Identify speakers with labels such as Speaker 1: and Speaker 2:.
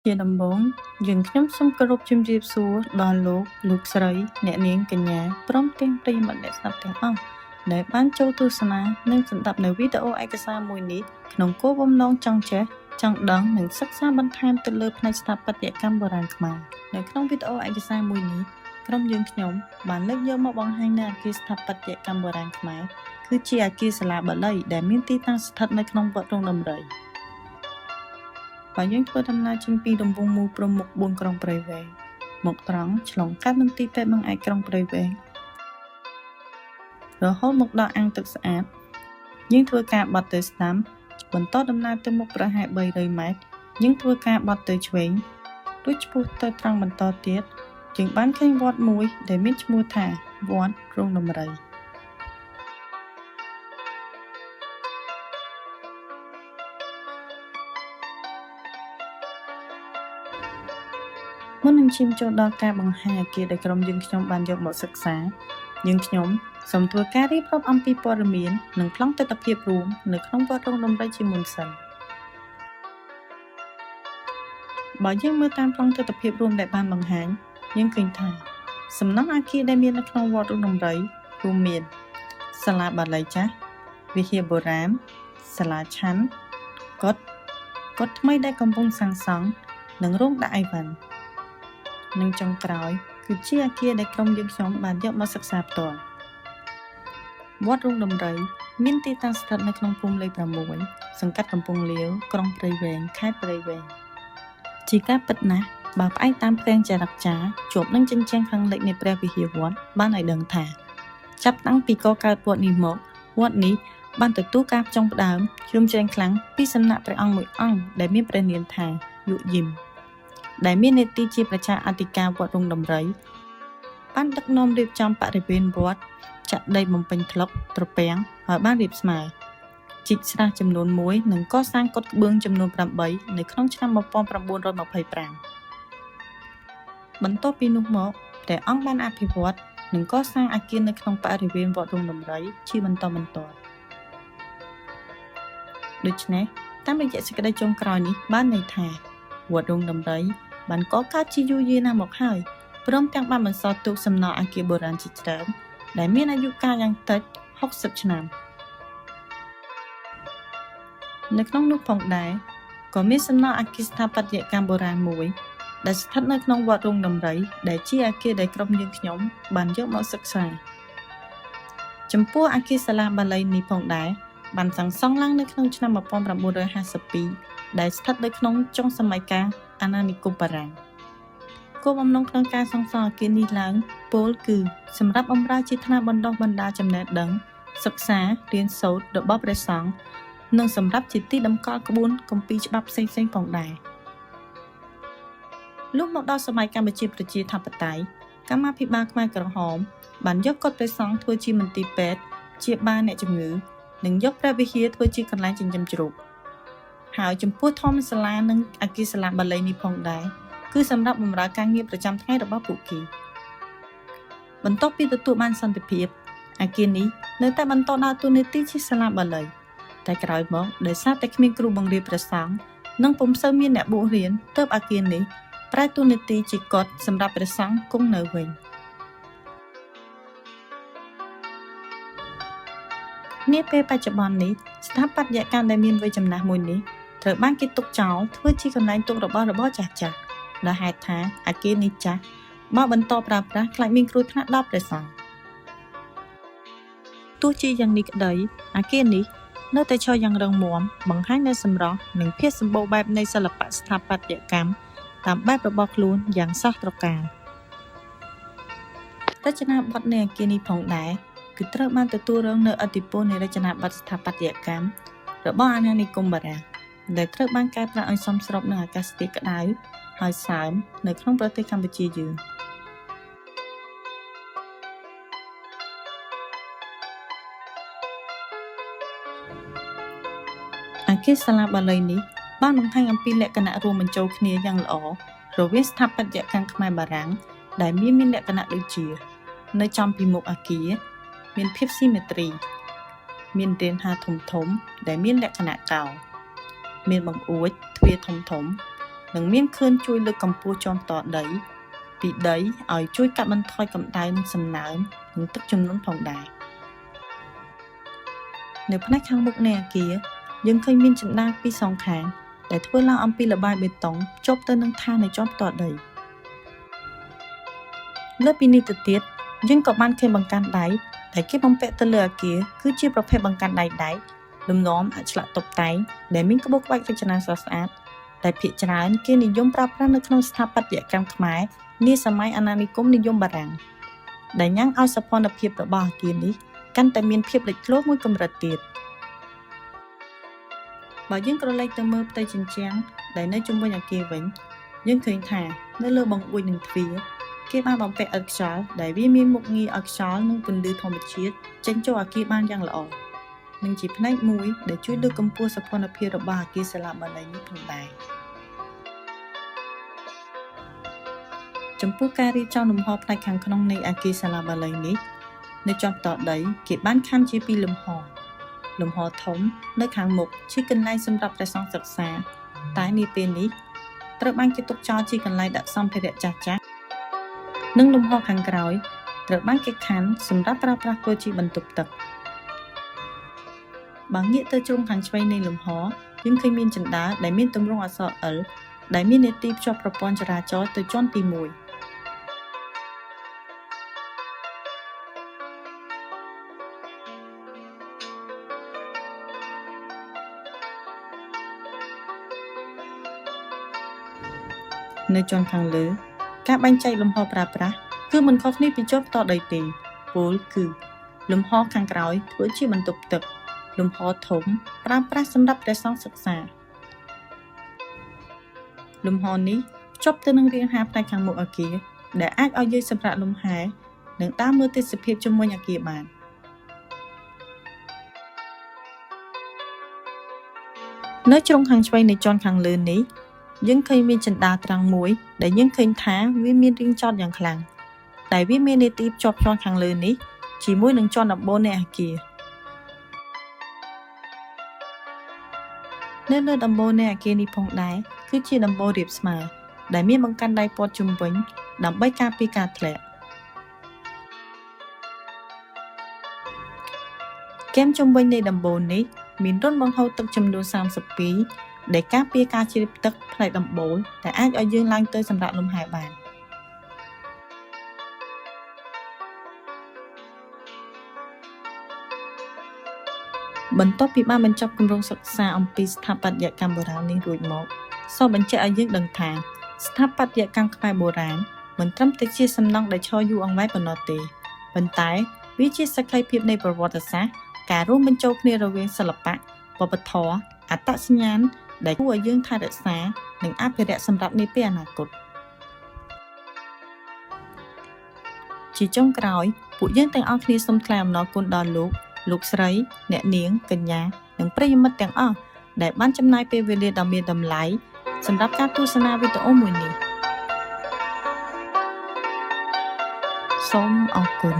Speaker 1: ជាដំបូងយើងខ្ញុំសូមគោរពជំរាបសួរដល់លោកស្រីអ្នកនាងកញ្ញាព្រមទាំងប្រិយមិត្តអ្នកស្ដាប់ទាំងអស់ដែលបានចូលទស្សនានិងស្ដាប់នៅវីដេអូឯកសារមួយនេះក្នុងគោលបំណងចង់ចេះចង់ដឹងនិងសិក្សាបន្ថែមទៅលើផ្នែកស្ថាបត្យកម្មបុរាណខ្មែរនៅក្នុងវីដេអូឯកសារមួយនេះក្រុមយើងខ្ញុំបានលើកយកមកបង្ហាញនៅអគារស្ថាបត្យកម្មបុរាណខ្មែរគឺជាអគារសាលាបាលីដែលមានទីតាំងស្ថិតនៅក្នុងវត្តរងដំរីបើយើងធ្វើដំណើរចេញពីដំបូងមូលព្រំមុខ4ក្រុងព្រៃវែងមកត្រង់ឆ្លងកាត់មន្ទីរពេទ្យបឹងឯកក្រុងព្រៃវែងរហូតមកដល់អាងទឹកស្អាតយើងធ្វើការបត់ទៅស្ដាំបន្តដំណើរទៅមុខប្រហែល300ម៉ែត្រយើងធ្វើការបត់ទៅឆ្វេងរួចឆ្ពោះទៅត្រង់បន្តទៀតយើងបានឃើញវត្តមួយដែលមានឈ្មោះថាវត្តរងដំរីមុននឹងឈានចូលដល់ការបង្ហាញអគារដែលក្រុមយើងខ្ញុំបានយកមកសិក្សាយើងខ្ញុំសូមធ្វើការរៀបរាប់អំពីព័ត៌មាននិងប្លង់ទិដ្ឋភាពរួមនៅក្នុងវត្តរងដំរីជាមុនសិនបើយើងមើលតាមប្លង់ទិដ្ឋភាពរួមដែលបានបង្ហាញយើងឃើញថាសំណង់អគារដែលមាននៅក្នុងវត្តរងដំរីរួមមានសាលាបាលីចាស់វិហារបុរាណសាលាឆាន់កុដិថ្មីដែលកំពុងសាងសង់និងរោងដាក់អីវ៉ាន់និងចុងក្រោយគឺជាអគារដែលក្រុមយើងខ្ញុំបានយកមកសិក្សាផ្ទាល់វត្តរងដំរីមានទីតាំងស្ថិតនៅក្នុងភូមិលេខ6សង្កាត់កំពង់លាវក្រុងព្រៃវែងខេត្តព្រៃវែងជាការពិតណាស់បើផ្អែកតាមផ្ទាំងចរិតចាជាប់នឹងជញ្ជាំងខាងលិចនៃព្រះវិហារវត្តបានឲ្យដឹងថាចាប់តាំងពីកកើតវត្តនេះមកវត្តនេះបានទទួលការផ្ចង់ផ្ដើមជ្រុំជ្រែងខ្លាំងពីសំណាក់ព្រះអង្គមួយអង្គដែលមានព្រះនាមថាយុយិមដែលមាននាទីជាប្រជាអធិការវត្តរងដំរីបានដឹកនាំរៀបចំបរិវេណវត្តចាក់ដីបំពេញថ្លុកត្រពាំងហើយបានរៀបស្មើជីកស្រះចំនួន1និងកសាងកុដិក្បឿងចំនួន8នៅក្នុងឆ្នាំ1925បន្ទាប់ពីនោះមកព្រះអង្គបានអភិវឌ្ឍនិងកសាងអគារនៅក្នុងបរិវេណវត្តរងដំរីជាបន្តបន្ទាប់ដូច្នេះតាមរយៈសេចក្តីចុងក្រោយនេះបានន័យថាវត្តរងដំរីបានកកើតជាយូរយារណាស់មកហើយព្រមទាំងបានបន្សល់ទុកសំណល់អគារបុរាណជាច្រើនដែលមានអាយុកាលយ៉ាងតិច60ឆ្នាំនៅក្នុងនោះផងដែរក៏មានសំណល់អគារស្ថាបត្យកម្មបុរាណមួយដែលស្ថិតនៅក្នុងវត្តរងដំរីដែលជាអគារដែលក្រុមយើងខ្ញុំបានយកមកសិក្សាចំពោះអគារសាលាបាលីនេះផងដែរបានសាងសង់ឡើងនៅក្នុងឆ្នាំ1952ដែលស្ថិតនៅក្នុងចុងសម័យកាលអាណានិគមបារាំងគោលបំណងក្នុងការសាងសង់អគារនេះឡើងពោលគឺសម្រាប់បម្រើជាថ្នាក់បណ្ដុះបណ្ដាលចំណេះដឹងសិក្សារៀនសូត្ររបស់ព្រះសង្ឃនិងសម្រាប់ជាទីតម្កល់ក្បួនគម្ពីរច្បាប់ផ្សេងៗផងដែរលុះមកដល់សម័យកម្ពុជាប្រជាធិបតេយ្យកម្មាភិបាលខ្មែរក្រហមបានយកកុដិព្រះសង្ឃធ្វើជាមន្ទីរពេទ្យជាបាលអ្នកជំងឺនិងយកព្រះវិហារធ្វើជាកន្លែងចិញ្ចឹមជ្រូកហើយចំពោះធម្មសាលានិងអគារសាលាបាលីនេះផងដែរគឺសម្រាប់បម្រើការងារប្រចាំថ្ងៃរបស់ពួកគេបន្ទាប់ពីទទួលបានសន្តិភាពអគារនេះនៅតែបន្តដើរតួនាទីជាសាលាបាលីតែក្រោយមកដោយសារតែគ្មានគ្រូបង្រៀនព្រះសង្ឃនិងពុំសូវមានអ្នកបួសរៀនទើបអគារនេះប្រែតួនាទីជាកុដិសម្រាប់ព្រះសង្ឃគង់នៅវិញនាពេលបច្ចុប្បន្ននេះស្ថាបត្យកម្មដែលមានវ័យចំណាស់មួយនេះត្រូវបានគេទុកចោលធ្វើជាកន្លែងទុករបស់របរចាស់ៗដែលហេតុថាអគារនេះចាស់បើបន្តប្រើប្រាស់ខ្លាចមានគ្រោះថ្នាក់ដល់ព្រះសង្ឃទោះជាយ៉ាងនេះក្តីអគារនេះនៅតែឈរយ៉ាងរឹងមាំបង្ហាញនូវសម្រស់និងភាពសម្បូរបែបនៃសិល្បៈស្ថាបត្យកម្មតាមបែបរបស់ខ្លួនយ៉ាងសោះត្រកាលរចនាបថនៃអគារនេះផងដែរគឺត្រូវបានទទួលរងនូវឥទ្ធិពលនៃរចនាបថស្ថាបត្យកម្មរបស់អាណានិគមបារាំងដែលត្រូវបានកែប្រែឲ្យសមស្របនឹងអាកាសធាតុក្តៅហើយសើមនៅក្នុងប្រទេសកម្ពុជាយើងអគារសាលាបាលីនេះបានបង្ហាញអំពីលក្ខណៈរួមបញ្ចូលគ្នាយ៉ាងល្អរវាងស្ថាបត្យកម្មខ្មែរបារាំងដែលមានលក្ខណៈដូចជានៅចំពីមុខអគារមានភាពស៊ីមេទ្រីមានរានហាលធំៗដែលមានលក្ខណៈកោងមានបង្អួចទ្វារធំៗ នឹងមានខឿនជួយលើកកម្ពស់ជាន់តដីពីដីឲ្យជួយកាត់បន្ថយកម្ដៅនិងសំណើមនិងទឹកជំនន់ផងដែរនៅផ្នែកខាងមុខនៃអគារយើងឃើញមានជណ្ដើរពីរសងខាងដែលធ្វើឡើងអំពីល្បាយបេតុងភ្ជាប់ទៅនឹងឋាននៃជាន់ផ្ទាល់ដីលើពីនេះទៅទៀតយើងក៏បានឃើញបង្កាន់ដៃដែលគេបំពាក់ទៅលើអគារគឺជាប្រភេទបង្កាន់ដៃដែកលំនាំអឆ្លាក់តុបតែងដែលមានក្បូរក្បាច់រចនាស្រស់ស្អាតដែលភាគច្រើនគេនិយមប្រើប្រាស់នៅក្នុងស្ថាបត្យកម្មខ្មែរនាសម័យអាណានិគមនិយមបារាំងដែលញ៉ាំងឲ្យសោភ័ណភាពរបស់អគារនេះកាន់តែមានភាពលេចធ្លោមួយកម្រិតទៀតបើយើងក្រឡេកទៅមើលផ្ទៃជញ្ជាំងដែលនៅជុំវិញអគារវិញយើងឃើញថានៅលើបង្អួចនិងទ្វារគេបានបំពាក់ឥដ្ឋខ្យល់ដែលវាមានមុខងារឲ្យខ្យល់និងពន្លឺធម្មជាតិចេញចូលអគារបានយ៉ាងល្អនិងជាផ្នែកមួយដែលជួយលើកកម្ពស់សោភ័ណភាពរបស់អគារសាលាបាលីនេះផងដែរចំពោះការរៀបចំលំហផ្នែកខាងក្នុងនៃអគារសាលាបាលីនេះនៅជាន់ផ្ទាល់ដីគេបានខណ្ឌជាពីរលំហធំនៅខាងមុខជាកន្លែងសម្រាប់ព្រះសង្ឃសិក្សាតែនាពេលនេះត្រូវបានគេទុកចោលជាកន្លែងដាក់សម្ភារៈចាស់ៗនិងលំហខាងក្រោយត្រូវបានគេខណ្ឌសម្រាប់ប្រើប្រាស់ធ្វើជាបន្ទប់ទឹកបើងាកទៅជ្រុងខាងឆ្វេងនៃលំហយើងឃើញមានជណ្ដើរដែលមានទម្រង់អក្សរ L ដែលមាននាទីភ្ជាប់ប្រព័ន្ធចរាចរណ៍ទៅជាន់ទី1នៅជាន់ខាងលើការបែងចែកលំហប្រើប្រាស់គឺមិនខុសគ្នាពីជាន់ផ្ទាល់ដីទេពោលគឺលំហខាងក្រោយធ្វើជាបន្ទប់ទឹកលំហធំប្រើប្រាស់សម្រាប់ព្រះសង្ឃសិក្សាលំហនេះភ្ជាប់ទៅនឹងរាងហាផ្នែកខាងមុខអគារដែលអាចឲ្យយើងសម្រាកលំហែនិងដើរមើលទេសភាពជុំវិញអគារបាននៅជ្រុងខាងឆ្វេងនៃជាន់ខាងលើនេះយើងឃើញមានជណ្ដើរត្រាំងមួយដែលយើងឃើញថាវាមានរាងចោតយ៉ាងខ្លាំងតែវាមាននាទីភ្ជាប់ជាន់ខាងលើនេះជាមួយនឹងជាន់ដំបូលនៃអគារនៅលើដំបូលនៃអគារនេះផងដែរគឺជាដំបូលរាបស្មើដែលមានបង្កាន់ដៃព័ទ្ធជុំវិញដើម្បីការពារការធ្លាក់គែមជុំវិញនៃដំបូលនេះមានរន្ធបង្ហូរទឹកចំនួន32ដែលការពារការជ្រាបទឹកផ្នែកដំបូលដែលអាចឲ្យយើងឡើងទៅសម្រាកលំហែបានបន្ទាប់ពីបានបញ្ចប់គម្រោងសិក្សាអំពីស្ថាបត្យកម្មបុរាណនេះរួចមកសូមបញ្ជាក់ឲ្យយើងដឹងថាស្ថាបត្យកម្មខ្មែរបុរាណមិនត្រឹមតែជាសំណង់ដែលឈរយូរអង្វែងប៉ុណ្ណោះទេប៉ុន្តែវាជាសក្ខីភាពនៃប្រវត្តិសាស្ត្រការរួមបញ្ចូលគ្នារវាងសិល្បៈវប្បធម៌អត្តសញ្ញាណដែលគួរឲ្យយើងថែរក្សានិងអភិរក្សសម្រាប់នាពេលអនាគតជាចុងក្រោយពួកយើងទាំងអស់គ្នាសូមថ្លែងអំណរគុណដល់លោកស្រីអ្នកនាងកញ្ញានិងប្រិយមិត្តទាំងអស់ដែលបានចំណាយពេលវេលាដ៏មានតម្លៃសម្រាប់ការទស្សនាវីដេអូមួយនេះសូមអរគុណ